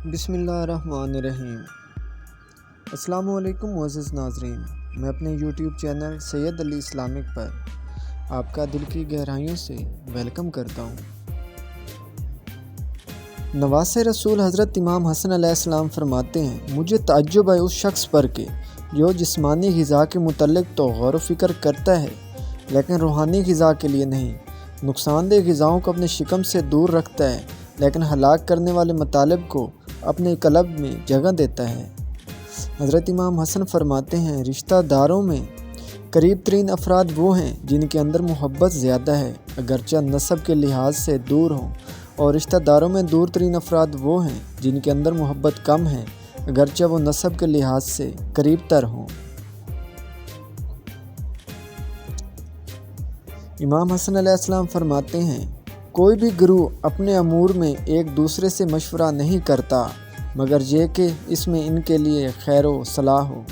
बिस्मिल्लाहिर्रहमानिर्रहीम। अस्सलामु अलैकुम मुअज़्ज़िज़ नाज़रीन, मैं अपने YouTube channel Syed Ali Islamic पर आपका दिल की गहराइयों से वेलकम करता हूँ। नवासे रसूल हज़रत इमाम हसन अलैहिस्सलाम फरमाते हैं, मुझे तअज्जुब है उस शख्स पर के जो जिस्मानी ग़िज़ा के मुतल्लिक़ तो गौर व फ़िक्र करता है लेकिन रूहानी ग़िज़ा के लिए नहीं, नुकसानदेह ग़िज़ाओं को अपने शिकम से दूर रखता है लेकिन हलाक करने वाले मतालिब को अपने कल्ब में जगह देता है। हज़रत इमाम हसन फरमाते हैं, रिश्ता दारों में करीब तरीन अफराद वो हैं जिनके अंदर मोहब्बत ज़्यादा है अगरचे नस्ब के लिहाज से दूर हों, और रिश्ता दारों में दूर तरीन अफराद वो हैं जिनके अंदर मोहब्बत कम है अगरचे वो नस्ब के लिहाज से करीब तर हों। इमाम हसन अलैहिस्सलाम फरमाते हैं, कोई भी गिरोह अपने अमूर में एक दूसरे से मशवरा नहीं करता मगर ये कि इसमें इनके लिए खैर व सलाह हो।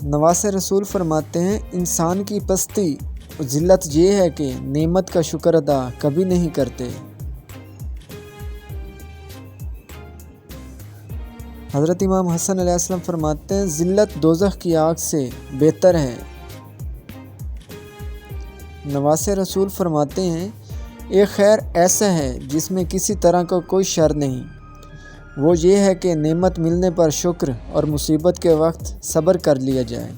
नवासे रसूल फरमाते हैं, इंसान की पस्ती और ज़िल्लत ये है कि नेमत का शुक्र अदा कभी नहीं करते। हज़रत इमाम हसन अलैहिस्सलाम फरमाते हैं, ज़िल्लत दोज़ख की आग से बेहतर है। नवासे रसूल फरमाते हैं, एक खैर ऐसा है जिसमें किसी तरह का कोई शर नहीं, वो ये है कि नेमत मिलने पर शुक्र और मुसीबत के वक्त सब्र कर लिया जाए।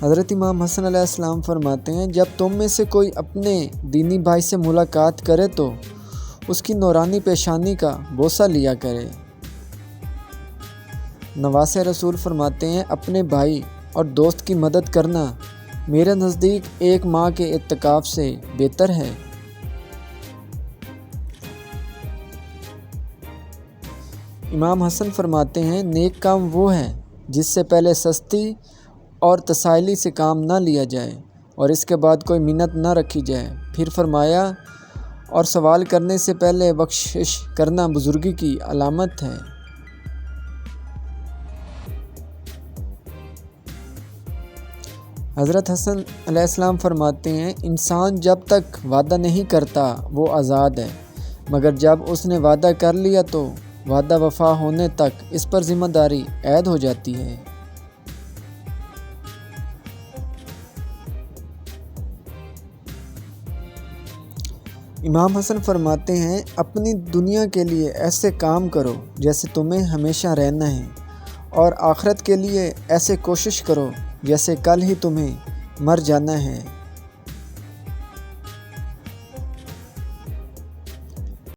हज़रत इमाम हसन अलैहिस्सलाम फरमाते हैं, जब तुम में से कोई अपने दीनी भाई से मुलाकात करे तो उसकी नूरानी पेशानी का बोसा लिया करे। नवासे रसूल फरमाते हैं, अपने भाई और दोस्त की मदद करना मेरे नज़दीक एक माह के इत्तिकाफ़ से बेहतर है। इमाम हसन फरमाते हैं, नेक काम वो है जिससे पहले सस्ती और तसाइली से काम ना लिया जाए और इसके बाद कोई मिन्नत ना रखी जाए। फिर फरमाया, और सवाल करने से पहले बख्शिश करना बुजुर्गी की अलामत है। हज़रत हसन अलैहिस्सलाम फरमाते हैं, इंसान जब तक वादा नहीं करता वो आज़ाद है मगर जब उसने वादा कर लिया तो वादा वफ़ा होने तक इस पर ज़िम्मेदारी ऐद हो जाती है। इमाम हसन फरमाते हैं, अपनी दुनिया के लिए ऐसे काम करो जैसे तुम्हें हमेशा रहना है और आखिरत के लिए ऐसे कोशिश करो जैसे कल ही तुम्हें मर जाना है।